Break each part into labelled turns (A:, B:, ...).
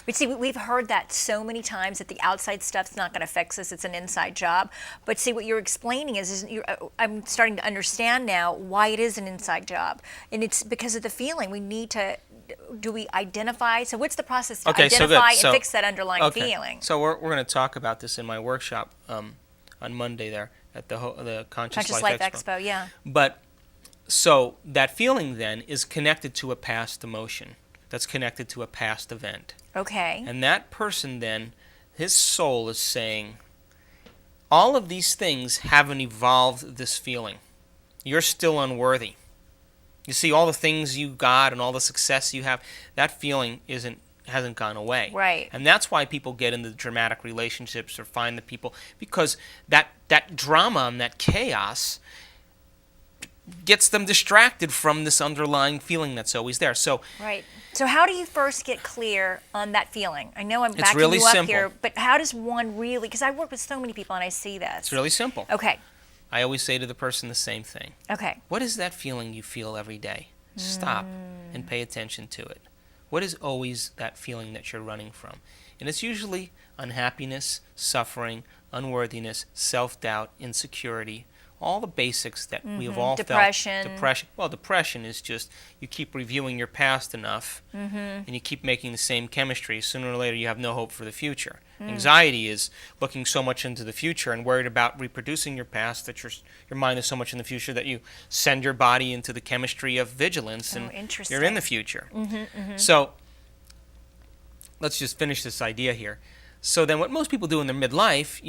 A: But see, we've heard that so many times that the outside stuff's not going to fix us. It's an inside job. But see, what you're explaining I'm starting to understand now why it is an inside job. And it's because of the feeling. We need to, do we identify? So what's the process to identify and fix that underlying feeling?
B: So we're going to talk about this in my workshop on Monday there at the Conscious Life Expo.
A: Yeah.
B: But so that feeling then is connected to a past emotion. That's connected to a past event.
A: Okay.
B: And that person then, his soul is saying, all of these things haven't evolved this feeling. You're still unworthy. You see, all the things you got and all the success you have, that feeling hasn't gone away.
A: Right.
B: And that's why people get into dramatic relationships or find the people, because that drama and that chaos gets them distracted from this underlying feeling that's always there. So
A: right. So how do you first get clear on that feeling? I know I'm backing
B: really
A: you up
B: simple.
A: here, but how does one really, because I work with so many people and I see this.
B: It's really simple.
A: Okay.
B: I always say to the person the same thing.
A: Okay.
B: What is that feeling you feel every day? Stop and pay attention to it. What is always that feeling that you're running from? And it's usually unhappiness, suffering, unworthiness, self-doubt, insecurity, all the basics that we've all felt. Depression. Well, depression is just you keep reviewing your past enough and you keep making the same chemistry. Sooner or later you have no hope for the future. Anxiety is looking so much into the future and worried about reproducing your past that your mind is so much in the future that you send your body into the chemistry of vigilance and you're in the future. So let's just finish this idea here. So then what most people do in their midlife,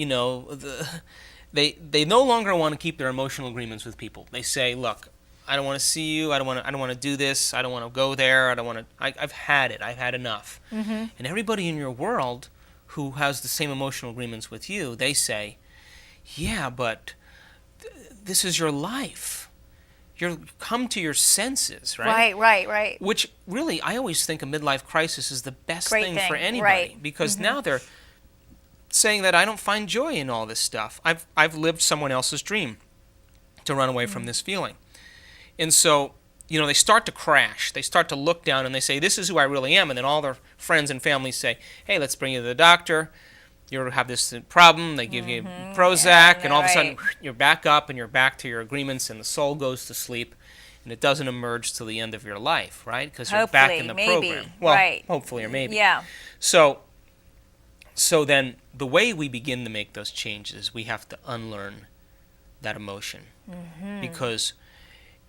B: they no longer want to keep their emotional agreements with people. They say, look, I don't want to see you. I don't want to do this. I don't want to go there. I've had it. I've had enough. And everybody in your world who has the same emotional agreements with you, they say, yeah, but this is your life. You're come to your senses, right?
A: Right.
B: Which really, I always think a midlife crisis is the best thing for anybody, because now they're saying that I don't find joy in all this stuff. I've lived someone else's dream to run away from this feeling. And so, they start to crash. They start to look down and they say, this is who I really am. And then all their friends and family say, hey, let's bring you to the doctor. You have this problem. They give you Prozac, and all of a sudden you're back up and you're back to your agreements, and the soul goes to sleep. And it doesn't emerge till the end of your life, right? Because you're back in the program. Well, hopefully or maybe.
A: Yeah.
B: So then the way we begin to make those changes, we have to unlearn that emotion. Because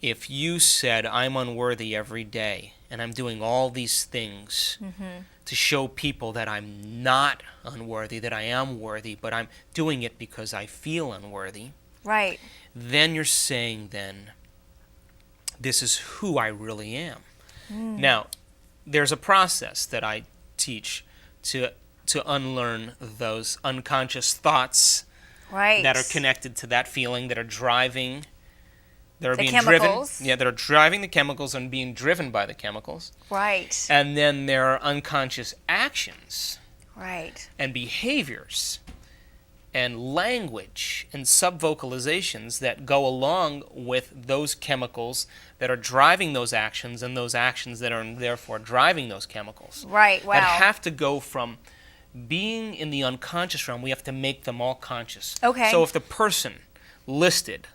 B: if you said, I'm unworthy every day, and I'm doing all these things to show people that I'm not unworthy, that I am worthy, but I'm doing it because I feel unworthy,
A: right?
B: Then you're saying this is who I really am. Now, there's a process that I teach to unlearn those unconscious thoughts that are connected to that feeling, that are driving, that are being
A: chemicals.
B: driven. Yeah, that are driving the chemicals and being driven by the chemicals.
A: Right.
B: And then there are unconscious actions.
A: Right.
B: And behaviors and language and subvocalizations that go along with those chemicals that are driving those actions, and those actions that are therefore driving those chemicals.
A: Right, wow.
B: That have to go from being in the unconscious realm, we have to make them all conscious.
A: Okay.
B: So if the person listed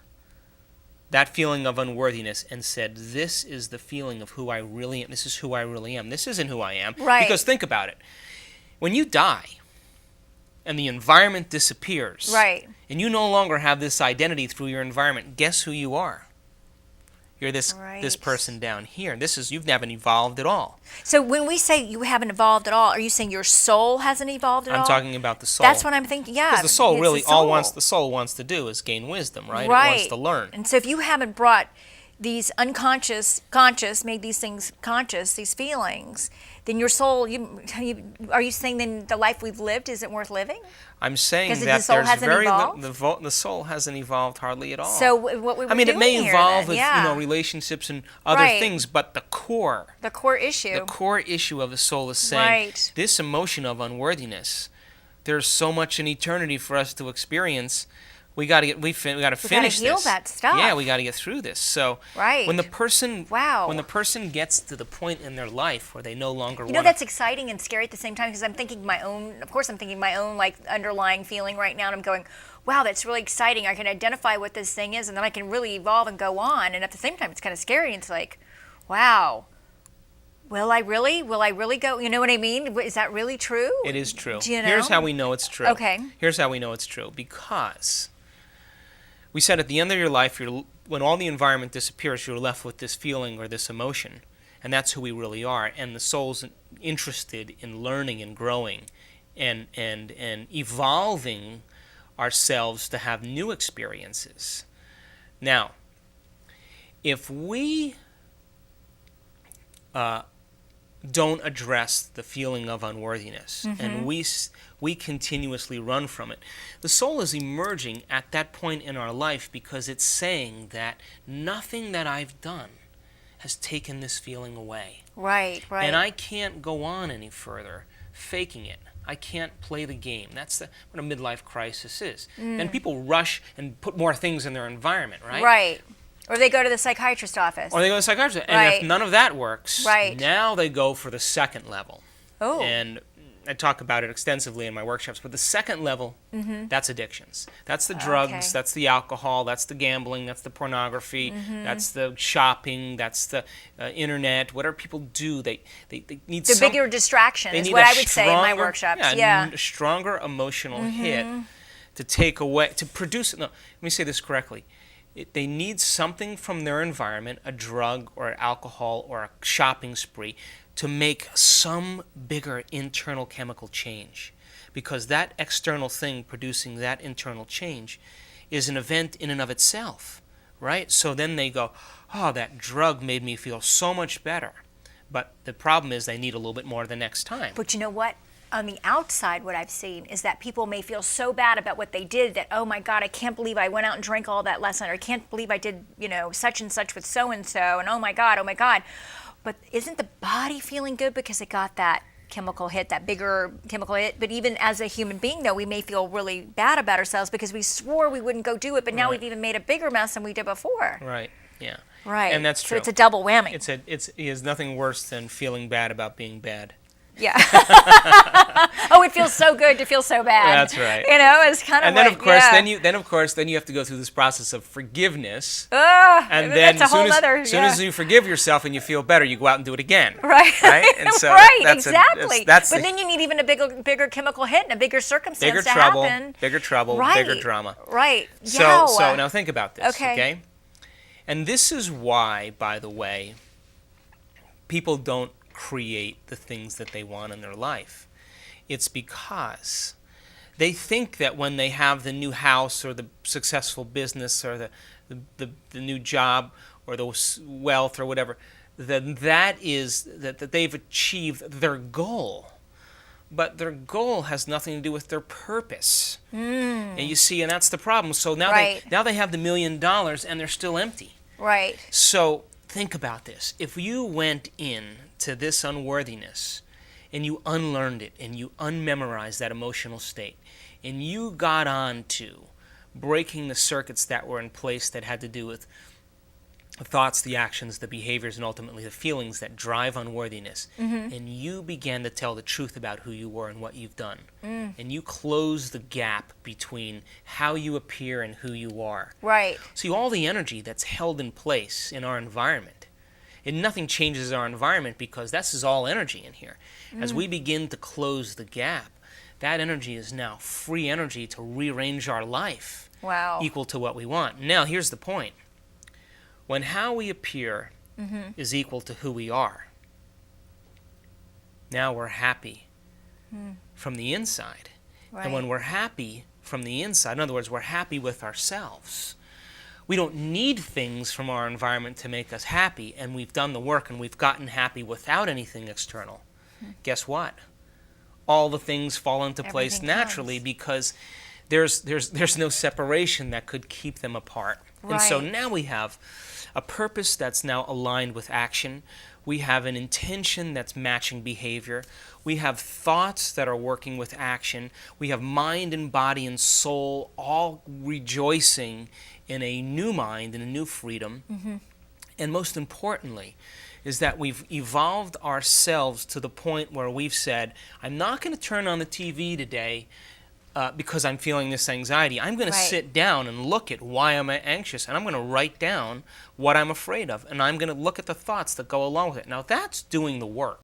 B: that feeling of unworthiness and said, this is the feeling of who I really am, this is who I really am, this isn't who I am.
A: Right.
B: Because think about it. When you die and the environment disappears,
A: right,
B: and you no longer have this identity through your environment, guess who you are? You're this person down here. You haven't evolved at all.
A: So when we say you haven't evolved at all, are you saying your soul hasn't evolved at all?
B: I'm talking about the soul.
A: That's what I'm thinking. Yeah,
B: because the soul really the soul wants to do is gain wisdom, right?
A: Right.
B: It wants to learn.
A: And so if you haven't brought these made these things conscious, these feelings, then your soul, are you saying then the life we've lived isn't worth living?
B: I'm saying that
A: the soul hasn't evolved?
B: The soul hasn't evolved hardly at all.
A: So what we were doing
B: it may
A: here
B: evolve
A: then,
B: with relationships and other things, but the core issue of the soul is saying this emotion of unworthiness. There's so much in eternity for us to experience. we got to finish
A: heal
B: this.
A: that stuff.
B: Yeah, we got to get through this. So when the person gets to the point in their life where they no longer want,
A: that's exciting and scary at the same time, because I'm thinking my own like underlying feeling right now, and I'm going, wow, that's really exciting. I can identify what this thing is, and then I can really evolve and go on. And at the same time, it's kind of scary. And it's like, wow. Will I really go? You know what I mean? Is that really true?
B: It is true.
A: Do you know?
B: Here's how we know it's true.
A: Okay.
B: Here's how we know it's true. Because we said at the end of your life, when all the environment disappears, you're left with this feeling or this emotion. And that's who we really are. And the soul's interested in learning and growing and evolving ourselves to have new experiences. Now, if we don't address the feeling of unworthiness, and we continuously run from it, the soul is emerging at that point in our life because it's saying that nothing that I've done has taken this feeling away.
A: Right.
B: And I can't go on any further faking it. I can't play the game. That's what a midlife crisis is. And people rush and put more things in their environment, right?
A: Right. Or they go to the psychiatrist's office.
B: And if none of that works,
A: right,
B: now they go for the second level.
A: Oh.
B: And I talk about it extensively in my workshops, but the second level, that's addictions. That's the drugs, that's the alcohol, that's the gambling, that's the pornography, that's the shopping, that's the internet, whatever people do, they need
A: the bigger distraction is what I would say in my workshops.
B: A stronger emotional hit to take away, to produce, no, let me say this correctly. They need something from their environment, a drug or alcohol or a shopping spree, to make some bigger internal chemical change. Because that external thing producing that internal change is an event in and of itself, right? So then they go, oh, that drug made me feel so much better. But the problem is they need a little bit more the next time.
A: But you know what? On the outside, what I've seen is that people may feel so bad about what they did that, oh my God, I can't believe I went out and drank all that last night, or I can't believe I did, such and such with so-and-so, and oh my God. But isn't the body feeling good because it got that chemical hit, that bigger chemical hit? But even as a human being, though, we may feel really bad about ourselves because we swore we wouldn't go do it, but now we've even made a bigger mess than we did before.
B: Right, yeah.
A: Right.
B: And that's true.
A: So it's a double whammy.
B: It is nothing worse than feeling bad about being bad.
A: Yeah. Oh, it feels so good to feel so bad.
B: That's right.
A: It's kind of.
B: And then of course, then you have to go through this process of forgiveness. And then
A: that's
B: as soon as you forgive yourself and you feel better, you go out and do it again.
A: Right.
B: Right. And so
A: exactly. But then you need even a bigger chemical hit and a bigger circumstance to happen.
B: Bigger trouble.
A: Right.
B: Bigger drama.
A: Right.
B: So now think about this.
A: Okay.
B: And this is why, by the way, people don't create the things that they want in their life. It's because they think that when they have the new house or the successful business or the new job or the wealth or whatever, that they've achieved their goal. But their goal has nothing to do with their purpose. And you see, and that's the problem. So now they have the $1 million and they're still empty.
A: Right.
B: So think about this. If you went in to this unworthiness and you unlearned it and you unmemorized that emotional state and you got on to breaking the circuits that were in place that had to do with the thoughts, the actions, the behaviors, and ultimately the feelings that drive unworthiness, and you began to tell the truth about who you were and what you've done, and you close the gap between how you appear and who you are.
A: Right.
B: See, all the energy that's held in place in our environment, and nothing changes our environment because this is all energy in here. As we begin to close the gap, that energy is now free energy to rearrange our life equal to what we want. Now, here's the point. When how we appear is equal to who we are, now we're happy from the inside.
A: Right.
B: And when we're happy from the inside, in other words, we're happy with ourselves, we don't need things from our environment to make us happy, and we've done the work and we've gotten happy without anything external. Guess what? All the things fall into place naturally because there's no separation that could keep them apart. And so
A: Right.
B: now we have a purpose that's now aligned with action. We have an intention that's matching behavior. We have thoughts that are working with action. We have mind and body and soul all rejoicing in a new mind and a new freedom. And most importantly, is that we've evolved ourselves to the point where we've said, I'm not going to turn on the TV today because I'm feeling this anxiety. I'm going to
A: Right.
B: sit down and look at why I'm anxious, and I'm going to write down what I'm afraid of, and I'm going to look at the thoughts that go along with it. Now, that's doing the work.